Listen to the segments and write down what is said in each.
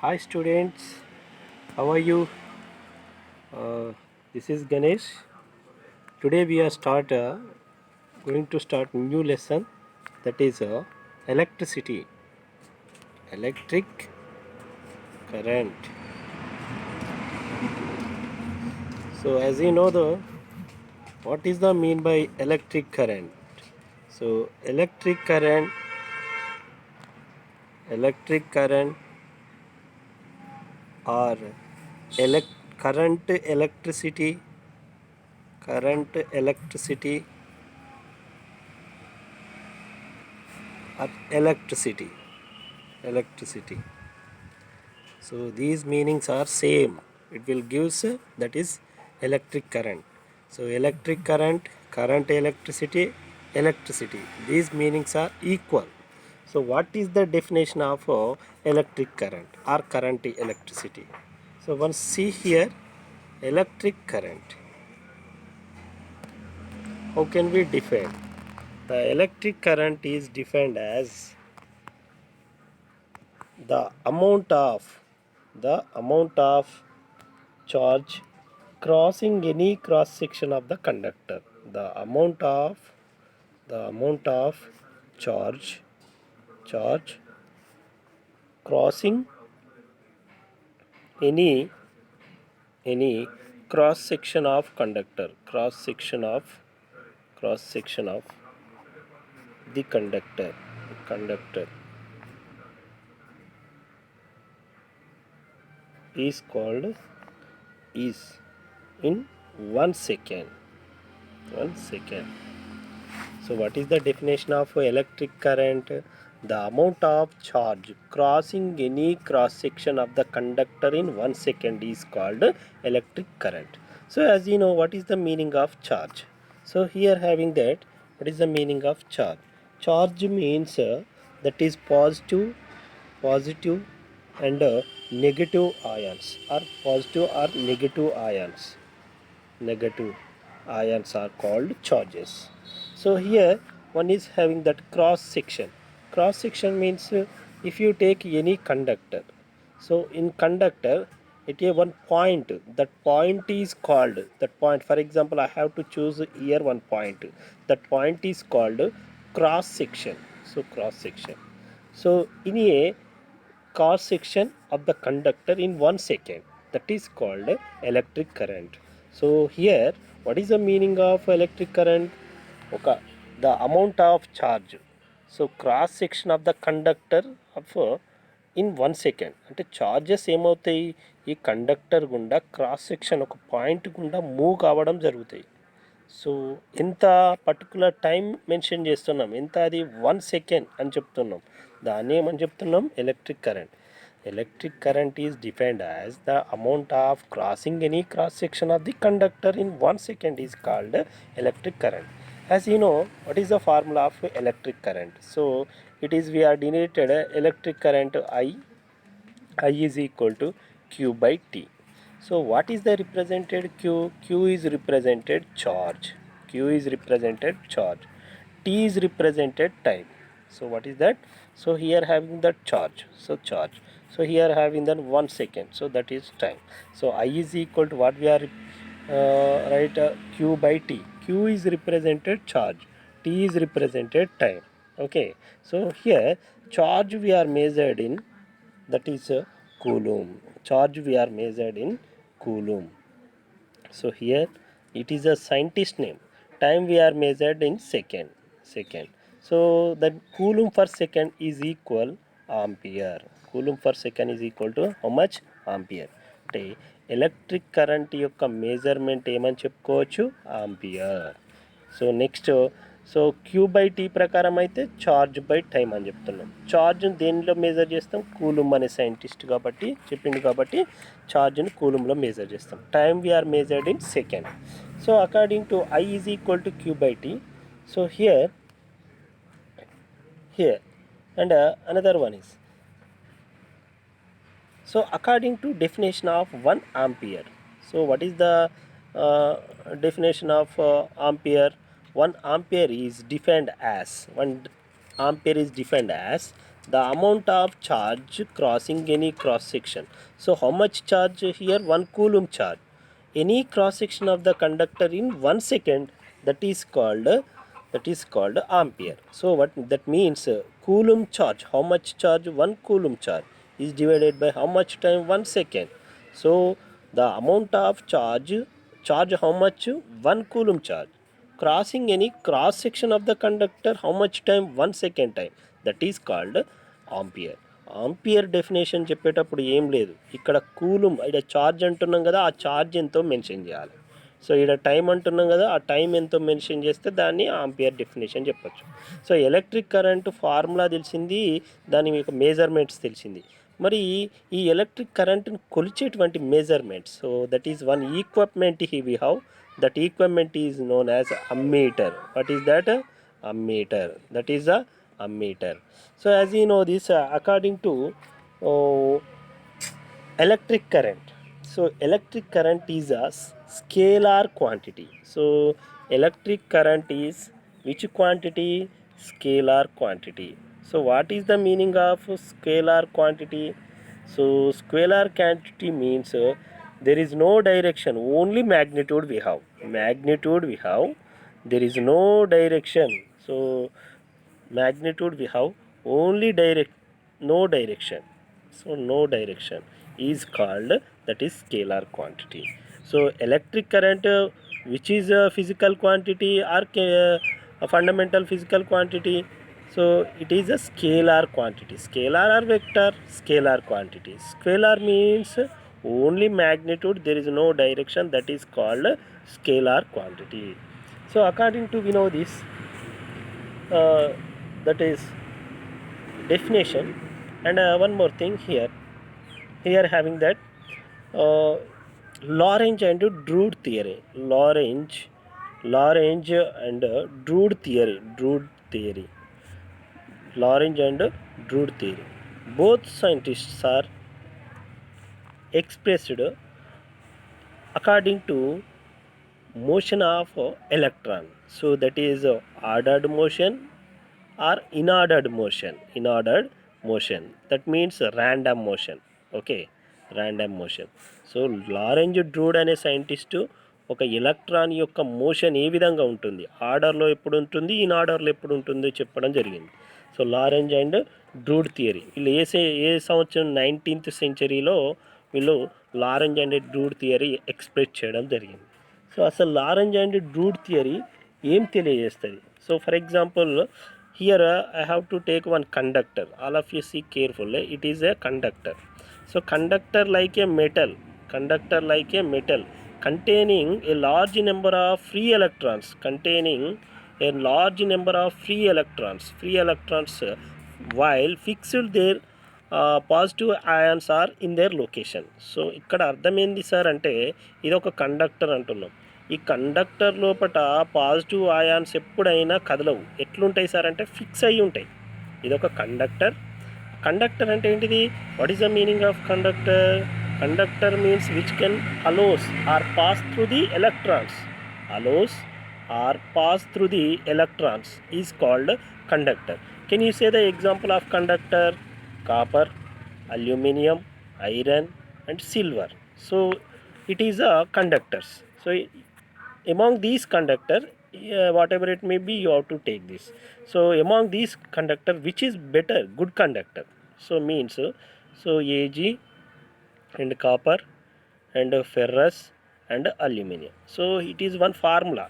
Hi students, how are you? This is Ganesh. Today we are going to start new lesson, that is electricity, electric current. So as you know what is the mean by electric current? So electric current or current electricity or electricity. So these meanings are same. It will gives that is electric current. So electric current, current electricity. These meanings are equal. So what is the definition of electric current or current electricity? So once see here, electric current. How can we define? The electric current is defined as the amount of charge crossing any cross section of the conductor. The amount of charge crossing any cross section of cross section of the conductor is called is in 1 second. So what is the definition of electric current? The amount of charge crossing any cross section of the conductor in 1 second is called electric current. So as you know, what is the meaning of charge? So here having that, what is the meaning of charge? Charge means that is positive and negative ions, or positive or negative ions are called charges. So here one is having that cross section means if you take any conductor, so in conductor it is one point, that point is called, that point, for example I have to choose here one point, that point is called cross section. So in a cross section of the conductor in 1 second, that is called electric current. So here what is the meaning of electric current? Okay, the amount of charge, so cross section of the conductor of in 1 second, అంటే charges ఏమవుతాయి, ఈ conductor గుండా cross section ఒక point గుండా move కావడం జరుగుతాయి. So ఎంత particular time mention చేస్తున్నాం, ఎంత అది 1 సెకండ్ అని చెప్తున్నాం, దాన్ని ఏమని చెప్తున్నాం, electric current. Electric current is defined as the amount of crossing any cross section of the conductor in 1 second is called electric current. As you know, what is the formula of electric current? So it is, we are denoted electric current I is equal to Q by T. So what is the represented Q? Q is represented charge. T is represented time. So what is that? So here having the charge. So charge. So here having then 1 second. So that is time. So I is equal to what we are write Q by T. Q is represented charge. T is represented time. Okay. So here charge we are measured in, that is coulomb. Charge we are measured in coulomb. So here it is a scientist name. Time we are measured in second. So the coulomb per second is equal ampere. Coulomb per second is equal to how much? Ampere. అంటే electric current యొక్క measurement ఏమని చెప్పుకోవచ్చు, ampere. So next, so q by t ప్రకారం అయితే charge by time అని చెప్తున్నాం. చార్జ్ని దేనిలో measure చేస్తాం, కూలుమ్ అనే సైంటిస్ట్ కాబట్టి చెప్పిండు కాబట్టి చార్జ్ని కూలుమ్లో మెజర్ చేస్తాం. Time we are measured in second. So according to I is equal to q by t. So here and another one is, so according to definition of 1 ampere, so what is the definition of ampere? 1 ampere is defined as 1 ampere is defined as the amount of charge crossing any cross section. So how much charge here? 1 coulomb charge. Any cross section of the conductor in 1 second, that is called ampere. So what that means, coulomb charge, how much charge? 1 coulomb charge is divided by how much time? 1 second. So the amount of charge how much? 1 coulomb charge crossing any cross section of the conductor how much time? 1 second time, that is called ampere. Ampere definition చెప్పేటప్పుడు ఏం లేదు, ఇక్కడ కూలుమ్, ఇక్కడ charge అంటున్నాం కదా, ఆ charge ఎంతో mention చేయాలి. సో ఇక్కడ టైం అంటున్నాం కదా, ఆ టైం ఎంతో మెన్షన్ చేస్తే దాన్ని ఆంపియర్ డెఫినేషన్ చెప్పచ్చు. సో ఎలక్ట్రిక్ కరెంట్ ఫార్ములా తెలిసింది, దాని మీకు మెజర్మెంట్స్ తెలిసింది. మరి ఈ ఎలక్ట్రిక్ కరెంట్ని కొలిచేటువంటి measurements, so that is one equipment we have. that equipment is known as ammeter. What is that? Ammeter. That is a ammeter. So as you know this, according to electric current, so electric current is a scalar quantity. So electric current is which quantity? Scalar quantity. So what is the meaning of scalar quantity? So scalar quantity means there is no direction, only magnitude we have. Magnitude we have, there is no direction. So magnitude we have, only no direction. So no direction is called, that is scalar quantity. So electric current, which is a physical quantity or a fundamental physical quantity? So it is a scalar quantity. Scalar or vector? Scalar quantity. Scalar means only magnitude, there is no direction, that is called scalar quantity. So according to we know this, that is definition. And one more thing here having that Lorentz and Drude theory. Lorentz and Drude theory. Lorentz and Drude theory. Both scientists are expressed according to motion of electron. So that is ordered motion or unordered motion. That means random motion. Okay, random motion. So Lorentz Drude అనే scientist ఒక electron యొక్క motion ఏ విధంగా ఉంటుంది, ఆర్డర్లో ఎప్పుడు ఉంటుంది, in ఆర్డర్లో ఎప్పుడు ఉంటుందో చెప్పడం జరిగింది. సో లారెంజ్ అండ్ డ్రూడ్ థియరీ, వీళ్ళు ఏ సంవత్సరం 19th centuryలో వీళ్ళు లారెంజ్ అండ్ డ్రూడ్ థియరీ ఎక్స్ప్రెస్ చేయడం జరిగింది. సో అసలు లారెంజ్ అండ్ డ్రూడ్ థియరీ ఏం తెలియజేస్తుంది? So for example here I have to take one conductor. All of you see carefully, it is a conductor. So conductor like a metal containing a large number of free electrons, while fixed their positive ions are in their location. So ఇక్కడ అర్థం ఏంది sir అంటే, ఇది ఒక conductor అంటున్నాం. ఈ conductor లోపల positive ions ఎప్పుడైనా కదలవు. ఎట్లుంటాయి సార్ అంటే ఫిక్స్ అయ్యి ఉంటాయి. ఇది ఒక కండక్టర్. కండక్టర్ అంటే ఏంటిది? What is the meaning of conductor? Conductor means which can allows or pass through the electrons is called conductor. Can you say the example of conductor? Copper, aluminum, iron and silver. So it is a conductors. So among these conductor, whatever it may be, you have to take this. So among these conductor, which is better, good conductor? So means so Ag and copper and ferrous and aluminum. So it is one formula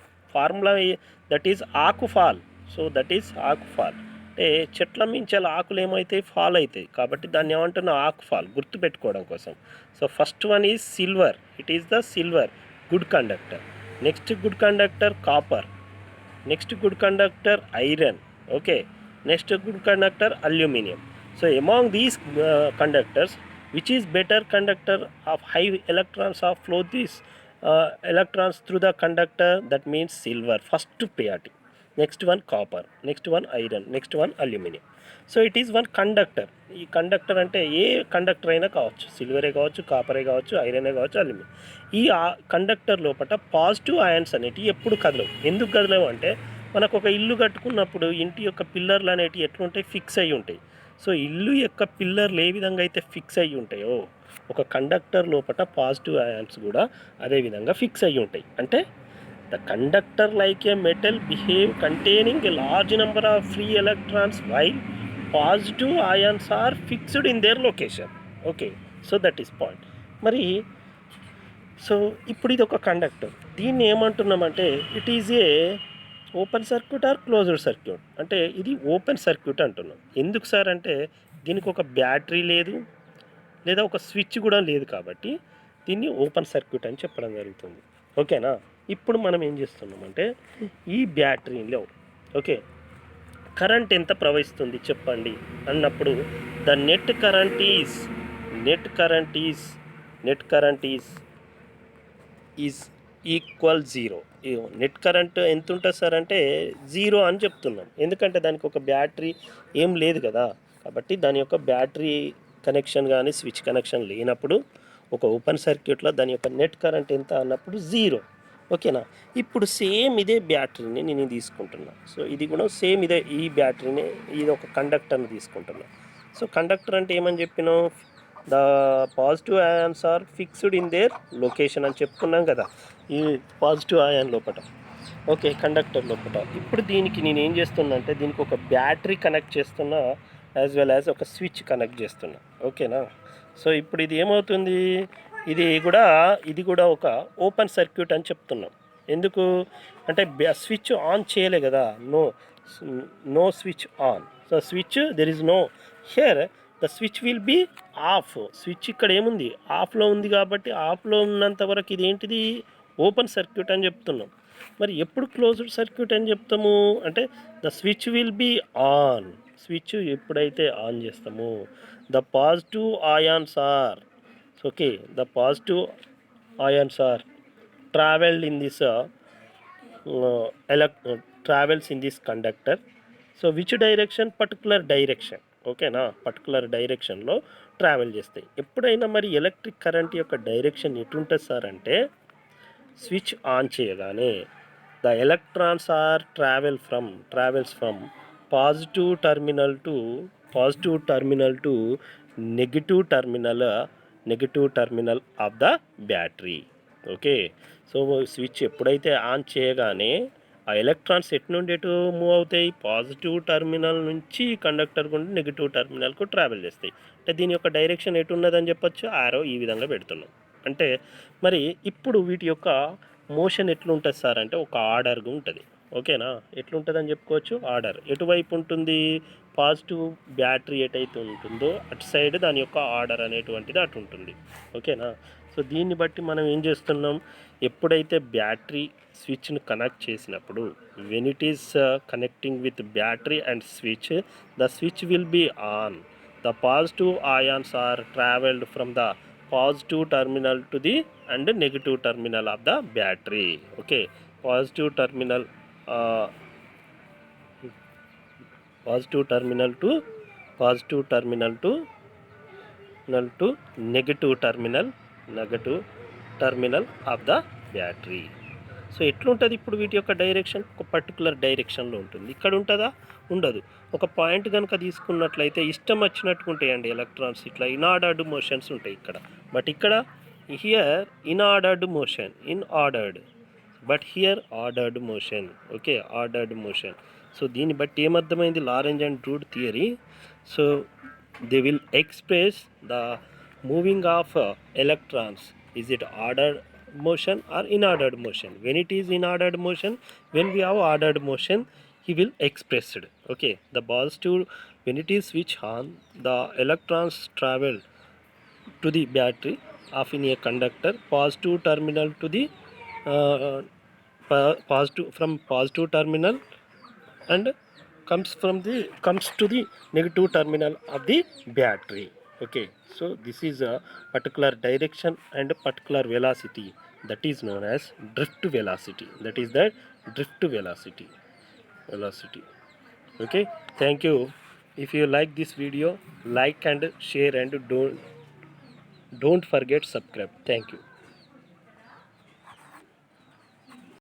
that is ఆకుఫాల్. So that is ఆకుఫాల్ అంటే చెట్ల మించాల ఆకులు ఏమవుతాయి, fall అవుతాయి, కాబట్టి దాన్ని ఏమంటున్నా ఆకుఫాల్, గుర్తుపెట్టుకోవడం కోసం. So first one is silver. It is the silver good conductor. Next good conductor copper. Next good conductor iron. Okay, next good conductor aluminium. So among these conductors, which is better conductor of high electrons of flow these electrons through the conductor? That means silver, first priority. Next one copper, next one iron, next one aluminum. So it is one conductor. ఈ conductor అంటే ఏ conductor అయినా కావచ్చు, సిల్వరే కావచ్చు, కాపరే కావచ్చు, ఐరనే కావచ్చు, aluminium. ఈ conductor లోపల positive ions అనేటివి ఎప్పుడు కదలవు. ఎందుకు కదలవు అంటే, మనకు ఒక ఇల్లు కట్టుకున్నప్పుడు ఇంటి యొక్క పిల్లర్లు అనేటివి ఎట్లుంటాయి, ఫిక్స్ అయ్యి ఉంటాయి. సో ఇల్లు యొక్క పిల్లర్లు ఏ విధంగా అయితే ఫిక్స్ అయ్యి ఉంటాయో ఒక కండక్టర్ లోపల పాజిటివ్ అయాన్స్ కూడా అదే విధంగా ఫిక్స్ అయ్యి ఉంటాయి. అంటే the conductor like a metal behave containing a large number of free electrons while positive ions are fixed in their location. Okay, so that is point. మరి సో ఇప్పుడు ఇది ఒక కండక్టర్, దీన్ని ఏమంటున్నామంటే it is a open circuit or closed circuit. అంటే ఇది open circuit అంటున్నాం. ఎందుకు సార్ అంటే దీనికి ఒక బ్యాటరీ లేదు, లేదా ఒక స్విచ్ కూడా లేదు, కాబట్టి దీన్ని ఓపెన్ సర్క్యూట్ అని చెప్పడం జరుగుతుంది. ఓకేనా. ఇప్పుడు మనం ఏం చేస్తున్నామంటే ఈ బ్యాటరీలో ఓకే కరెంట్ ఎంత ప్రవహిస్తుంది చెప్పండి అన్నప్పుడు the net current is equal zero. Net current ఎంత ఉంటుంది సార్ అంటే జీరో అని చెప్తున్నాం. ఎందుకంటే దానికి ఒక బ్యాటరీ ఏం లేదు కదా, కాబట్టి దాని యొక్క బ్యాటరీ కనెక్షన్ కానీ స్విచ్ కనెక్షన్ లేనప్పుడు ఒక ఓపెన్ సర్క్యూట్లో దాని యొక్క నెట్ కరెంట్ ఎంత అన్నప్పుడు జీరో. ఓకేనా. ఇప్పుడు సేమ్ ఇదే బ్యాటరీని నేను తీసుకుంటున్నా. సో ఇది కూడా సేమ్ ఇదే, ఈ బ్యాటరీని ఇది ఒక కండక్టర్ని తీసుకుంటున్నా. సో కండక్టర్ అంటే ఏమని చెప్పినాం, the positive ions are fixed in their location అని చెప్పుకున్నాం కదా ఈ పాజిటివ్ అయాన్ లోపల. ఓకే, కండక్టర్ లోపల. ఇప్పుడు దీనికి నేను ఏం చేస్తున్నా అంటే దీనికి ఒక బ్యాటరీ కనెక్ట్ చేస్తున్నా, యాజ్ వెల్ యాజ్ ఒక స్విచ్ కనెక్ట్ చేస్తున్నా. ఓకేనా. సో ఇప్పుడు ఇది ఏమవుతుంది, ఇది కూడా ఒక ఓపెన్ సర్క్యూట్ అని చెప్తున్నాం. ఎందుకు అంటే స్విచ్ ఆన్ చేయలే కదా, no switch on. So switch there is no here, the switch will be off. Switch ఇక్కడ ఏముంది, ఆఫ్లో ఉంది, కాబట్టి ఆఫ్లో ఉన్నంత వరకు ఇది ఏంటిది, ఓపెన్ సర్క్యూట్ అని చెప్తున్నాం. మరి ఎప్పుడు క్లోజ్డ్ సర్క్యూట్ అని చెప్తాము అంటే the switch will be on. Switch ఎప్పుడైతే ఆన్ చేస్తామో the positive ions are okay, the positive ions are travelled in this travels in this conductor. So which direction, particular direction. ఓకేనా, పర్టికులర్ డైరెక్షన్లో travel చేస్తాయి. ఎప్పుడైనా మరి ఎలక్ట్రిక్ కరెంట్ యొక్క direction ఎటుంటుంది sir అంటే స్విచ్ ఆన్ చేయగానే the electrons are travels from positive terminal to negative terminal of the battery. Okay, so switch ఎప్పుడైతే ఆన్ చేయగానే ఆ ఎలక్ట్రాన్స్ ఎటు నుండి ఎటు మూవ్ అవుతాయి, పాజిటివ్ టర్మినల్ నుంచి కండక్టర్ గుండా నెగిటివ్ టర్మినల్కు ట్రావెల్ చేస్తాయి. అంటే దీని యొక్క డైరెక్షన్ ఎటు ఉన్నదని చెప్పొచ్చు, ఆరో ఈ విధంగా పెడుతున్నాం. అంటే మరి ఇప్పుడు వీటి యొక్క మోషన్ ఎట్లుంటుంది సార్ అంటే ఒక ఆర్డర్గా ఉంటుంది. ఓకేనా, ఎట్లుంటుందని చెప్పుకోవచ్చు, ఆర్డర్. ఎటువైపు ఉంటుంది, పాజిటివ్ బ్యాటరీ ఎటైతే ఉంటుందో అటు సైడ్ దాని యొక్క ఆర్డర్ అనేటువంటిది అటు ఉంటుంది. ఓకేనా. సో దీన్ని బట్టి మనం ఏం చేస్తున్నాం, ఎప్పుడైతే బ్యాటరీ స్విచ్ను కనెక్ట్ చేసినప్పుడు when it is connecting with battery and switch, the switch will be on. The positive ions are travelled from the positive terminal to the and negative terminal of the battery. Okay, positive terminal to negative terminal of the battery. So ఎట్లుంటుంది ఇప్పుడు వీటి యొక్క direction, ఒక particular డైరెక్షన్లో ఉంటుంది. ఇక్కడ ఉంటుందా, ఉండదు. ఒక పాయింట్ కనుక తీసుకున్నట్లయితే ఇష్టం వచ్చినట్టుగా ఉంటాయండి ఎలక్ట్రాన్స్, ఇట్లా ఇన్ఆర్డర్డ్ మోషన్స్ ఉంటాయి ఇక్కడ. బట్ ఇక్కడ here in ordered, but here ordered motion. Okay, ordered motion. So దీన్ని బట్టి ఏమర్థమైంది, Lorentz and Drude theory. So they will express the moving of electrons, is it ordered motion or unordered motion. When it is in ordered motion, when we have ordered motion, he will express it. Okay, the positive, when it is switch on, the electrons travel to the battery of in a conductor, positive terminal to the from positive terminal and comes to the negative terminal of the battery. Okay, so this is a particular direction and a particular velocity, that is known as drift velocity. Okay, thank you. If you like this video, like and share, and don't forget subscribe. Thank you.